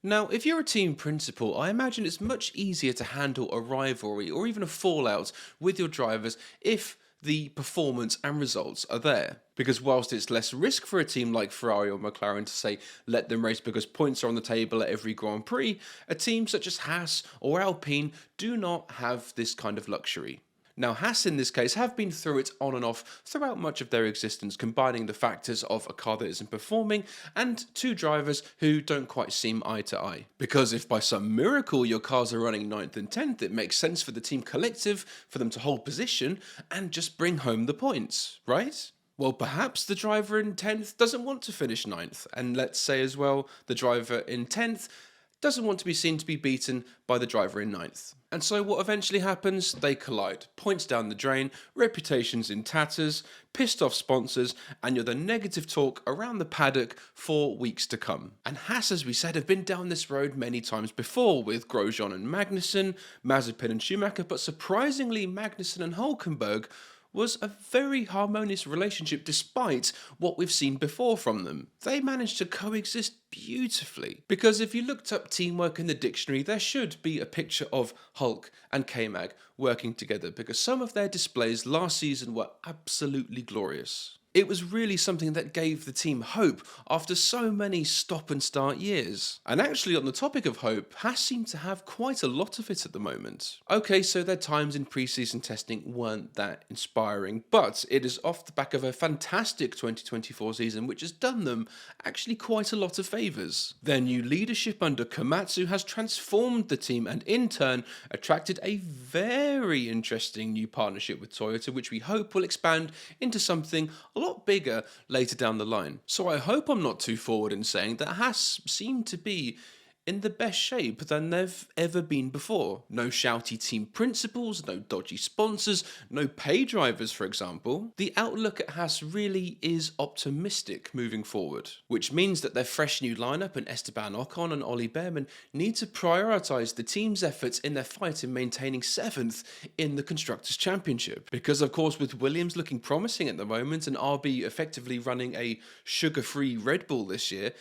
Now, if you're a team principal, I imagine it's much easier to handle a rivalry or even a fallout with your drivers if the performance and results are there. Because whilst it's less risk for a team like Ferrari or McLaren to say let them race because points are on the table at every Grand Prix, a team such as Haas or Alpine do not have this kind of luxury. Now, Haas in this case have been through it on and off throughout much of their existence, combining the factors of a car that isn't performing and two drivers who don't quite seem eye to eye. Because if by some miracle your cars are running 9th and 10th, it makes sense for the team collective for them to hold position and just bring home the points, right? Well, perhaps the driver in 10th doesn't want to finish 9th, and let's say as well the driver in 10th doesn't want to be seen to be beaten by the driver in 9th. And so what eventually happens? They collide. Points down the drain, reputations in tatters, pissed off sponsors, and you're the negative talk around the paddock for weeks to come. And Haas, as we said, have been down this road many times before with Grosjean and Magnussen, Mazepin and Schumacher, but surprisingly Magnussen and Hulkenberg was a very harmonious relationship despite what we've seen before from them. They managed to coexist beautifully. Because if you looked up teamwork in the dictionary, there should be a picture of Hulk and K-Mag working together because some of their displays last season were absolutely glorious. It was really something that gave the team hope after so many stop and start years. And actually on the topic of hope, Haas seem to have quite a lot of it at the moment. Okay, so their times in pre-season testing weren't that inspiring, but it is off the back of a fantastic 2024 season which has done them actually quite a lot of favours. Their new leadership under Komatsu has transformed the team and in turn attracted a very interesting new partnership with Toyota which we hope will expand into something a lot bigger later down the line. So I hope I'm not too forward in saying that Haas seem to be in the best shape than they've ever been before. No shouty team principals, no dodgy sponsors, no pay drivers, for example. The outlook at Haas really is optimistic moving forward, which means that their fresh new lineup and Esteban Ocon and Ollie Bearman need to prioritise the team's efforts in their fight in maintaining 7th in the Constructors Championship. Because of course with Williams looking promising at the moment and RB effectively running a sugar-free Red Bull this year,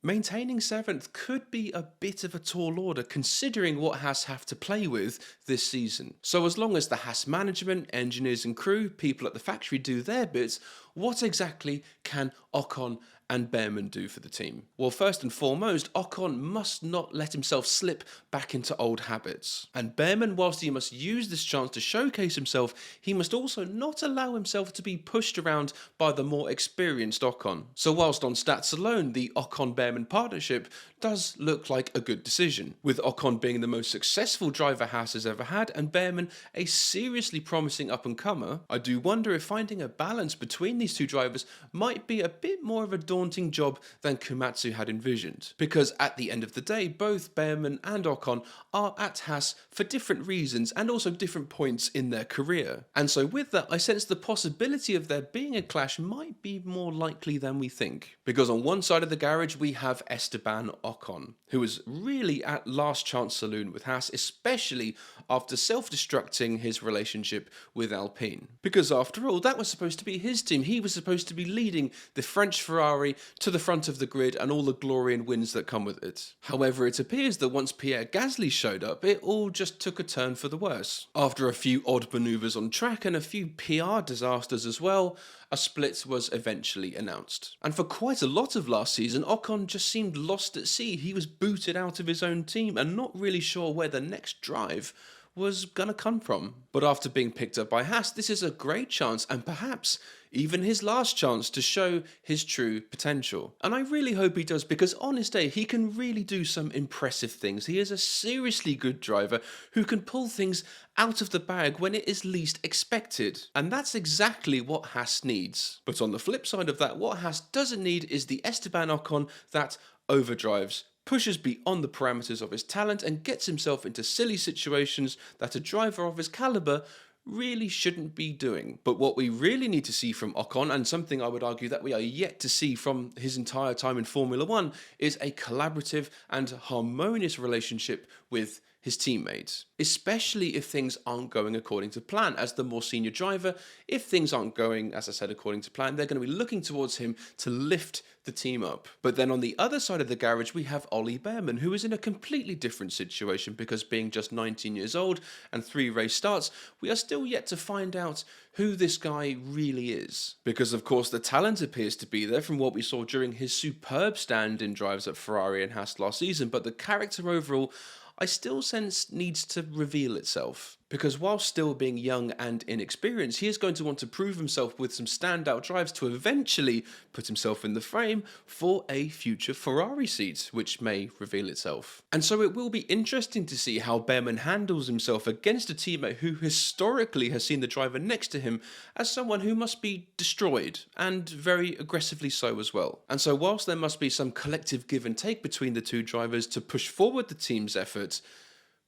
maintaining 7th could be a bit of a tall order considering what Haas have to play with this season. So as long as the Haas management, engineers and crew, people at the factory do their bits, what exactly can Ocon and Bearman do for the team? Well, first and foremost, Ocon must not let himself slip back into old habits. And Bearman, whilst he must use this chance to showcase himself, he must also not allow himself to be pushed around by the more experienced Ocon. So whilst on stats alone, the Ocon-Bearman partnership does look like a good decision, with Ocon being the most successful driver Haas has ever had and Bearman a seriously promising up-and-comer. I do wonder if finding a balance between these two drivers might be a bit more of a daunting job than Komatsu had envisioned. Because at the end of the day, both Bearman and Ocon are at Haas for different reasons and also different points in their career. And so with that, I sense the possibility of there being a clash might be more likely than we think. Because on one side of the garage, we have Esteban Ocon, who was really at last chance saloon with Haas, especially after self-destructing his relationship with Alpine. Because after all, that was supposed to be his team. He was supposed to be leading the French Ferrari to the front of the grid and all the glory and wins that come with it. However, it appears that once Pierre Gasly showed up, it all just took a turn for the worse. After a few odd manoeuvres on track and a few PR disasters as well, a split was eventually announced. And for quite a lot of last season, Ocon just seemed lost at sea. He was booted out of his own team and not really sure where the next drive was gonna come from. But after being picked up by Haas, this is a great chance and perhaps even his last chance to show his true potential. And I really hope he does because on his day he can really do some impressive things. He is a seriously good driver who can pull things out of the bag when it is least expected. And that's exactly what Haas needs. But on the flip side of that, what Haas doesn't need is the Esteban Ocon that overdrives, pushes beyond the parameters of his talent and gets himself into silly situations that a driver of his caliber really shouldn't be doing. But what we really need to see from Ocon, and something I would argue that we are yet to see from his entire time in Formula One, is a collaborative and harmonious relationship with his teammates, especially if things aren't going according to plan. As the more senior driver, if things aren't going, as I said, according to plan, they're going to be looking towards him to lift the team up. But then on the other side of the garage, we have Ollie Bearman, who is in a completely different situation because being just 19 years old and 3 race starts, we are still yet to find out who this guy really is. Because of course the talent appears to be there from what we saw during his superb stand-in drives at Ferrari and Haas last season, but the character overall I still sense needs to reveal itself. Because while still being young and inexperienced, he is going to want to prove himself with some standout drives to eventually put himself in the frame for a future Ferrari seat, which may reveal itself. And so it will be interesting to see how Bearman handles himself against a teammate who historically has seen the driver next to him as someone who must be destroyed, and very aggressively so as well. And so whilst there must be some collective give and take between the two drivers to push forward the team's efforts,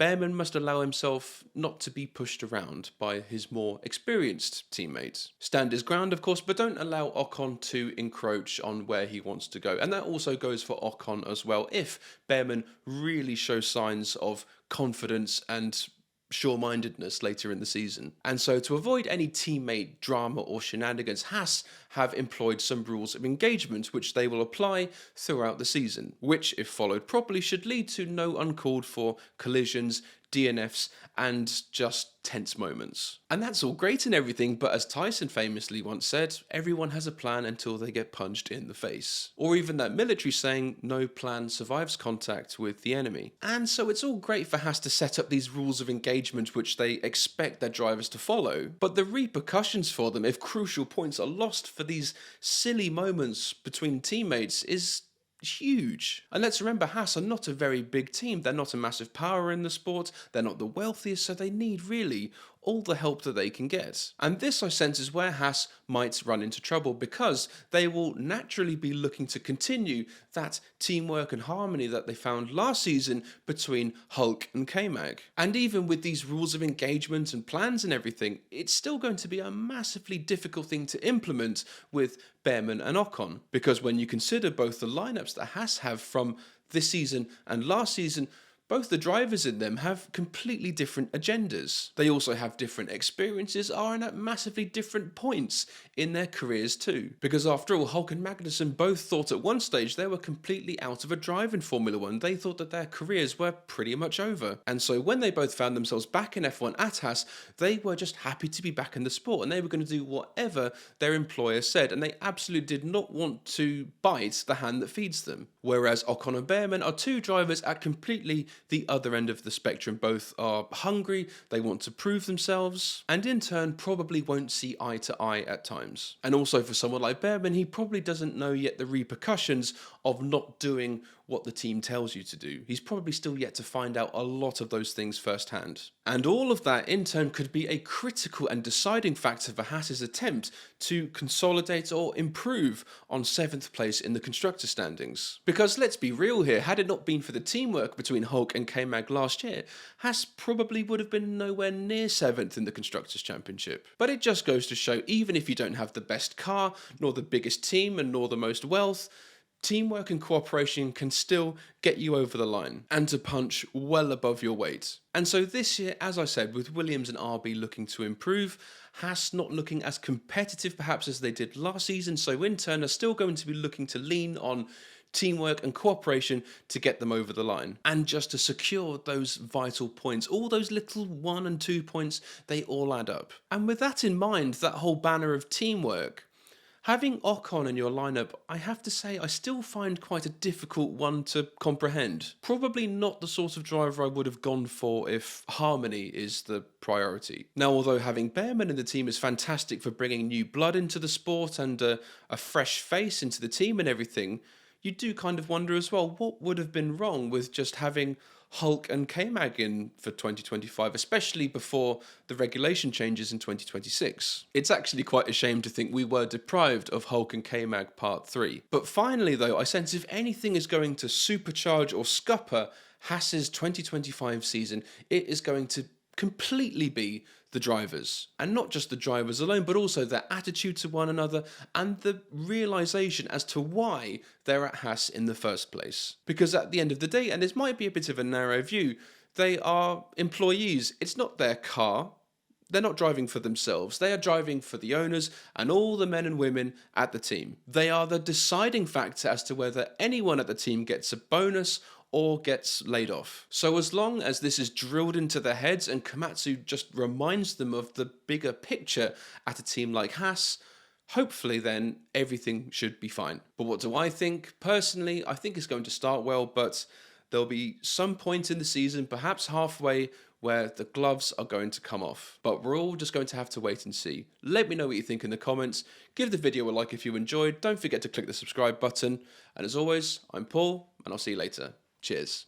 Bearman must allow himself not to be pushed around by his more experienced teammates. Stand his ground, of course, but don't allow Ocon to encroach on where he wants to go. And that also goes for Ocon as well, if Bearman really shows signs of confidence and sure-mindedness later in the season. And so to avoid any teammate drama or shenanigans, Haas have employed some rules of engagement which they will apply throughout the season, which, if followed properly, should lead to no uncalled for collisions, DNFs, and just tense moments. And that's all great and everything, but as Tyson famously once said, everyone has a plan until they get punched in the face. Or even that military saying, no plan survives contact with the enemy. And so it's all great for Haas to set up these rules of engagement which they expect their drivers to follow, but the repercussions for them if crucial points are lost for these silly moments between teammates is huge. And let's remember, Haas are not a very big team. They're not a massive power in the sport. They're not the wealthiest, so they need really all the help that they can get. And this, I sense, is where Haas might run into trouble, because they will naturally be looking to continue that teamwork and harmony that they found last season between Hulk and K-Mag. And even with these rules of engagement and plans and everything, it's still going to be a massively difficult thing to implement with Bearman and Ocon, because when you consider both the lineups that Haas have from this season and last season, both the drivers in them have completely different agendas. They also have different experiences, are at massively different points in their careers too. Because after all, Hulk and Magnussen both thought at one stage they were completely out of a drive in Formula 1. They thought that their careers were pretty much over. And so when they both found themselves back in F1 at Haas, they were just happy to be back in the sport, and they were going to do whatever their employer said, and they absolutely did not want to bite the hand that feeds them. Whereas Ocon and Bearman are two drivers at completely the other end of the spectrum. Both are hungry, they want to prove themselves, and in turn probably won't see eye to eye at times. And also for someone like Bearman, he probably doesn't know yet the repercussions of not doing what the team tells you to do. He's probably still yet to find out a lot of those things firsthand. And all of that in turn could be a critical and deciding factor for Haas's attempt to consolidate or improve on 7th place in the constructor standings. Because let's be real here, had it not been for the teamwork between Hulk and K-Mag last year, Haas probably would have been nowhere near 7th in the Constructors Championship. But it just goes to show, even if you don't have the best car, nor the biggest team, and nor the most wealth, teamwork and cooperation can still get you over the line and to punch well above your weight. And so this year, as I said, with Williams and RB looking to improve, Haas not looking as competitive perhaps as they did last season, so in turn are still going to be looking to lean on teamwork and cooperation to get them over the line, and just to secure those vital points. All those little 1 and 2 points, they all add up. And with that in mind, that whole banner of teamwork, having Ocon in your lineup, I have to say, I still find quite a difficult one to comprehend. Probably not the sort of driver I would have gone for if harmony is the priority. Now, although having Bearman in the team is fantastic for bringing new blood into the sport and a fresh face into the team and everything, you do kind of wonder as well, what would have been wrong with just having Hulk and K-Mag in for 2025, especially before the regulation changes in 2026. It's actually quite a shame to think we were deprived of Hulk and K-Mag Part 3. But finally though, I sense if anything is going to supercharge or scupper Haas's 2025 season, it is going to completely be the drivers. And not just the drivers alone, but also their attitude to one another and the realization as to why they're at Haas in the first place. Because at the end of the day, and this might be a bit of a narrow view, They are employees. It's not their car. They're not driving for themselves. They are driving for the owners and all the men and women at the team. They are the deciding factor as to whether anyone at the team gets a bonus or gets laid off. So as long as this is drilled into their heads and Komatsu just reminds them of the bigger picture at a team like Haas, hopefully then everything should be fine. But what do I think? Personally, I think it's going to start well, but there'll be some point in the season, perhaps halfway, where the gloves are going to come off. But we're all just going to have to wait and see. Let me know what you think in the comments. Give the video a like if you enjoyed. Don't forget to click the subscribe button. And as always, I'm Paul, and I'll see you later. Cheers.